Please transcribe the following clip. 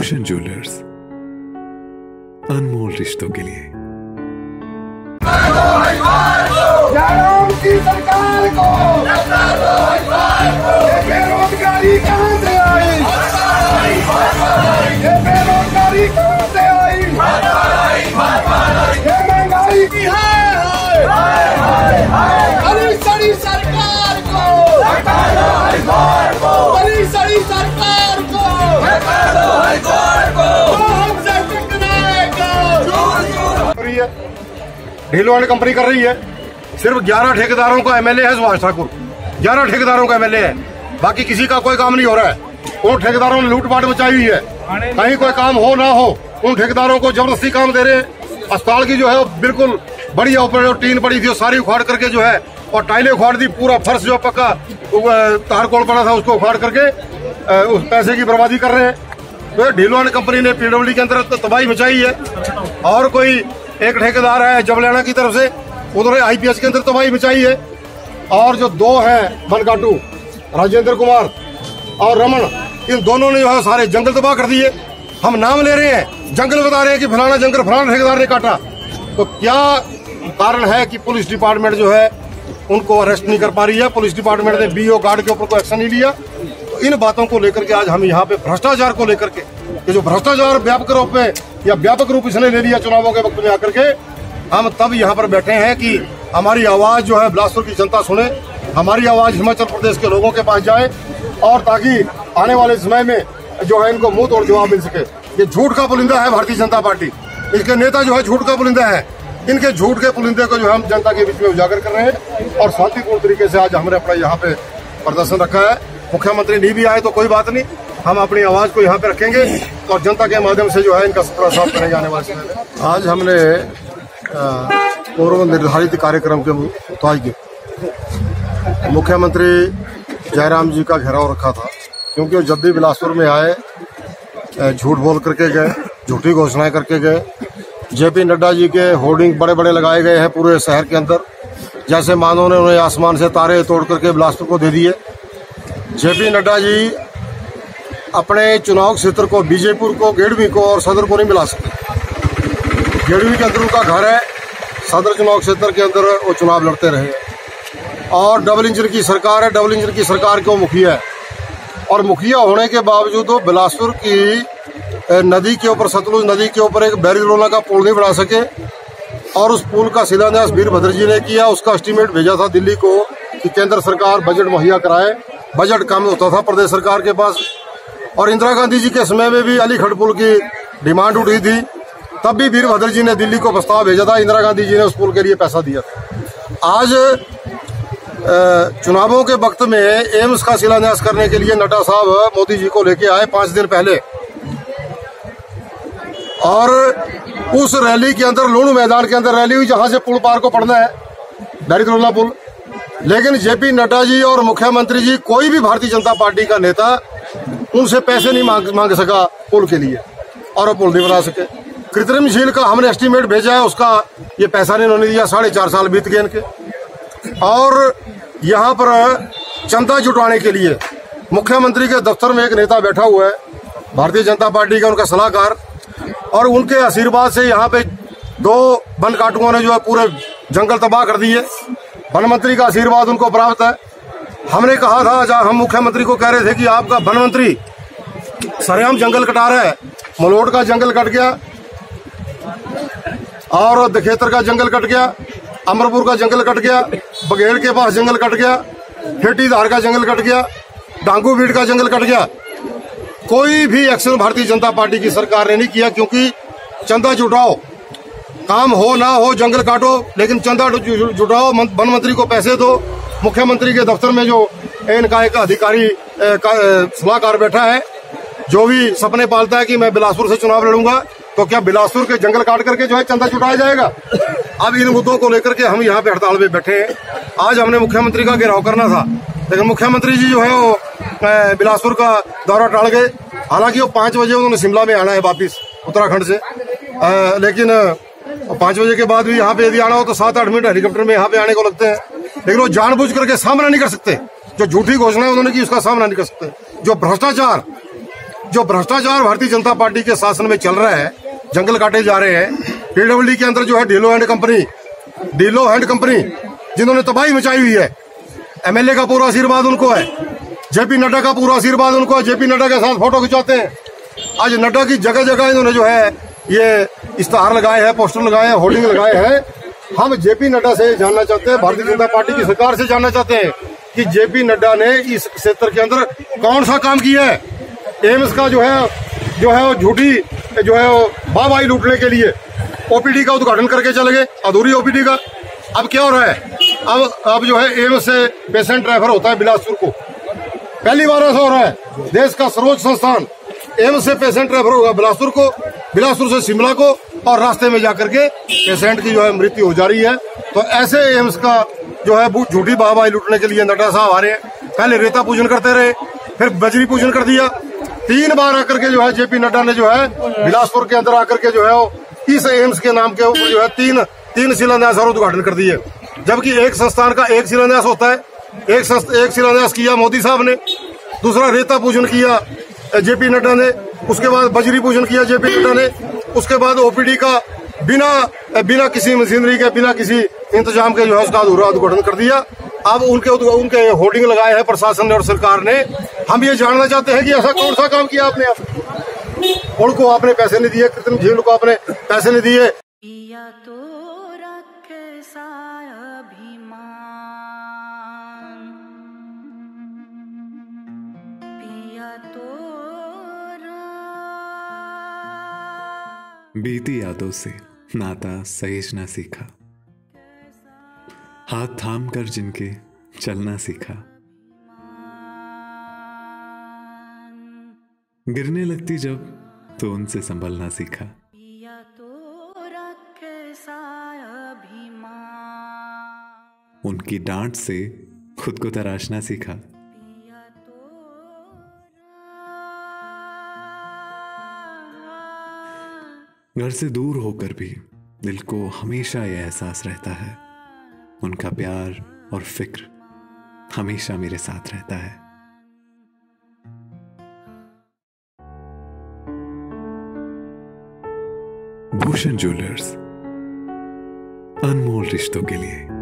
रोशन jewellers, अनमोल रिश्तों के लिए। जयराम की सरकार को बेरोजगारी कहाँ से आई? ये बेरोजगारी कहाँ से आई? ये महंगाई की है। बड़ी सड़ी सरकार को, बड़ी सड़ी सरकार को हमसे टकराएगा। ढीलवाड़ कंपनी कर रही है। सिर्फ 11 ठेकेदारों का एमएलए है सुभाष ठाकुर, 11 ठेकेदारों का एमएलए है, बाकी किसी का कोई काम नहीं हो रहा है। उन ठेकेदारों ने लूटपाट मचाई हुई है, कहीं कोई काम हो ना हो उन ठेकेदारों को जबरदस्ती काम दे रहे हैं। अस्पताल की जो है बिल्कुल बढ़िया ऊपर टीन पड़ी थी सारी उखाड़ करके जो है और टाइलें उखाड़ दी, पूरा फर्श जो पक्का तारकोल पड़ा था उसको उखाड़ करके उस पैसे की बर्बादी कर रहे हैं। तो ढीलवाड़ कंपनी ने पीडब्ल्यूडी के अंदर तबाही मचाई है। और कोई एक ठेकेदार है जबलियाना की तरफ से, उधर आईपीएच के अंदर तबाही मचाई है। और जो दो हैं बनकाटू, राजेंद्र कुमार और रमन, इन दोनों ने जो है सारे जंगल तबाह कर दिए। हम नाम ले रहे हैं, जंगल बता रहे हैं कि फलाना जंगल फलाना ठेकेदार ने काटा। तो क्या कारण है कि पुलिस डिपार्टमेंट जो है उनको अरेस्ट नहीं कर पा रही है? पुलिस डिपार्टमेंट ने बीओ गार्ड के ऊपर कोई एक्शन नहीं लिया। तो इन बातों को लेकर के आज हम यहाँ पे भ्रष्टाचार को लेकर के, कि जो भ्रष्टाचार व्यापक रूप में या व्यापक रूप इसने ले लिया चुनावों के वक्त में आकर के, हम तब यहाँ पर बैठे हैं कि हमारी आवाज जो है बिलासपुर की जनता सुने, हमारी आवाज हिमाचल प्रदेश के लोगों के पास जाए और ताकि आने वाले समय में जो है इनको मुंह तोड़ जवाब मिल सके। ये झूठ का पुलिंदा है भारतीय जनता पार्टी, इसके नेता जो है झूठ का पुलिंदा है। इनके झूठ के पुलिंदे को जो हम जनता के बीच में उजागर कर रहे हैं और शांतिपूर्ण तरीके से आज हमने अपना यहाँ पे प्रदर्शन रखा है। मुख्यमंत्री नहीं भी आए तो कोई बात नहीं, हम अपनी आवाज को यहाँ पे रखेंगे और जनता के माध्यम से जो है इनका प्रसार करेंगे आने वाले समय में। आज हमने पूर्व निर्धारित कार्यक्रम के मुताबिक मुख्यमंत्री जयराम जी का घेराव रखा था, क्योंकि वो जब भी बिलासपुर में आए झूठ बोल करके गए, झूठी घोषणाएं करके गए। जेपी नड्डा जी के होर्डिंग बड़े बड़े लगाए गए हैं पूरे शहर के अंदर, जैसे मानो ने उन्हें आसमान से तारे तोड़ करके बिलासपुर को दे दिए। जेपी नड्डा जी अपने चुनाव क्षेत्र को, बीजेपुर को, गेड़वी को और सदर को नहीं मिला सकते। गेड़वी के अंदर उनका घर है, सदर चुनाव क्षेत्र के अंदर वो चुनाव लड़ते रहे। और डबल इंजन की सरकार है, डबल इंजन की सरकार के वो मुखिया है। और मुखिया होने के बावजूद वो बिलासपुर की नदी के ऊपर, सतलुज नदी के ऊपर एक बैरिलोना का पुल नहीं बना सके। और उस पुल का शिलान्यास वीरभद्र जी ने किया। उसका एस्टीमेट भेजा था दिल्ली को कि केंद्र सरकार बजट मुहैया कराए। बजट कम होता था प्रदेश सरकार के पास। और इंदिरा गांधी जी के समय में भी अलीखड़ पुल की डिमांड उठी थी, तब भी वीरभद्र जी ने दिल्ली को प्रस्ताव भेजा था, इंदिरा गांधी जी ने उस पुल के लिए पैसा दिया था। आज चुनावों के वक्त में एम्स का शिलान्यास करने के लिए नड्डा साहब मोदी जी को लेके आए 5 दिन पहले, और उस रैली के अंदर लूणू मैदान के अंदर रैली हुई जहां से पुल पार को पड़ना है, बैरिलोना पुल। लेकिन जेपी नड्डा जी और मुख्यमंत्री जी, कोई भी भारतीय जनता पार्टी का नेता उनसे पैसे नहीं मांग सका पुल के लिए, और वो पुल नहीं बना सके। कृत्रिम झील का हमने एस्टीमेट भेजा है, उसका ये पैसा नहीं उन्होंने दिया। 4.5 साल बीत गए इनके। और यहाँ पर चंदा जुटाने के लिए मुख्यमंत्री के दफ्तर में एक नेता बैठा हुआ है भारतीय जनता पार्टी का, उनका सलाहकार, और उनके आशीर्वाद से यहाँ पे 2 वन काटुओं ने जो है पूरे जंगल तबाह कर दिए। वन मंत्री का आशीर्वाद उनको प्राप्त है। हमने कहा था, जहाँ हम मुख्यमंत्री को कह रहे थे कि आपका वन मंत्री सरेआम जंगल कटा रहा है, मलोट का जंगल कट गया और दखेतर का जंगल कट गया, अमरपुर का जंगल कट गया, बघेड़ के पास जंगल कट गया, हेटीधार का जंगल कट गया, डांगू बीट का जंगल कट गया। कोई भी एक्शन भारतीय जनता पार्टी की सरकार ने नहीं किया, क्योंकि चंदा जुटाओ, काम हो ना हो जंगल काटो, लेकिन चंदा जुटाओ, वन मंत्री को पैसे दो। मुख्यमंत्री के दफ्तर में जो इनका एक अधिकारी सलाहकार बैठा है, जो भी सपने पालता है कि मैं बिलासपुर से चुनाव लड़ूंगा, तो क्या बिलासपुर के जंगल काट करके जो है चंदा जुटाया जाएगा? अब इन मुद्दों को लेकर के हम यहाँ पे हड़ताल में बैठे हैं। आज हमने मुख्यमंत्री का घेराव करना था, लेकिन मुख्यमंत्री जी जो है वो बिलासपुर का दौरा टाल गए। हालांकि वो 5 बजे उन्होंने शिमला में आना है वापिस उत्तराखंड से, लेकिन 5 बजे के बाद भी यहाँ पे यदि आना हो तो 7-8 मिनट हेलीकॉप्टर में यहाँ पे आने को लगते हैं। लेकिन वो जानबूझ करके सामना नहीं कर सकते, जो झूठी घोषणा उन्होंने की उसका सामना नहीं कर सकते। जो भ्रष्टाचार जो भ्रष्टाचार भारतीय जनता पार्टी के शासन में चल रहा है, जंगल काटे जा रहे हैं। पीडब्ल्यूडी के अंदर जो है ढीलो हैंड कंपनी जिन्होंने तबाही मचाई हुई है, एमएलए का पूरा आशीर्वाद उनको है, जेपी नड्डा का पूरा आशीर्वाद उनको है। जेपी नड्डा के साथ फोटो खिंचवाते हैं। आज नड्डा की जगह जगह इन्होंने जो है ये इश्तेहार लगाए हैं, पोस्टर लगाए हैं, होर्डिंग लगाए हैं। हम जेपी नड्डा से जानना चाहते हैं, भारतीय जनता पार्टी की सरकार से जानना चाहते हैं कि जेपी नड्डा ने इस क्षेत्र के अंदर कौन सा काम किया है। एम्स का जो है वो झूठी जो है वो वाहवाही लूटने के लिए ओपीडी का उद्घाटन करके चले गए, अधूरी ओपीडी का। अब क्या हो रहा है, अब जो है एम्स से पेशेंट रेफर होता है बिलासपुर को। पहली बार ऐसा हो रहा है, देश का सर्वोच्च संस्थान एम्स से पेशेंट रेफर होगा बिलासपुर को, बिलासपुर से शिमला को, और रास्ते में जाकर के पेशेंट की जो है मृत्यु हो जा रही है। तो ऐसे एम्स का जो है झूठी वाहवाही लूटने के लिए नड्डा साहब आ रहे हैं। पहले रेता पूजन करते रहे, फिर बजरी पूजन कर दिया। 3 बार आकर के जो है जेपी नड्डा ने जो है बिलासपुर के अंदर आकर के जो है वो इस एम्स के नाम के ऊपर जो है तीन शिलान्यास और उद्घाटन कर दिए। जबकि एक संस्थान का एक शिलान्यास होता है। एक शिलान्यास किया मोदी साहब ने, दूसरा रेता पूजन किया जेपी नड्डा ने, उसके बाद बजरी पूजन किया जेपी नड्डा ने, उसके बाद ओपीडी का बिना किसी मशीनरी के, बिना किसी इंतजाम के जो है उसका अधूरा उद्घाटन कर दिया। अब उनके होर्डिंग लगाए हैं प्रशासन ने और सरकार ने। हम ये जानना चाहते हैं कि ऐसा कौन सा काम किया आपने? पुल को आपने पैसे नहीं दिए, कृत्रिम झील को आपने पैसे नहीं दिए। तो रखे सा अभिमान, पिया तो बीती यादों से नाता सहेजना सीखा, हाथ थाम कर जिनके चलना सीखा, गिरने लगती जब तो उनसे संभलना सीखा, उनकी डांट से खुद को तराशना सीखा, घर से दूर होकर भी दिल को हमेशा यह एहसास रहता है, उनका प्यार और फिक्र हमेशा मेरे साथ रहता है। भूषण ज्वेलर्स, अनमोल रिश्तों के लिए।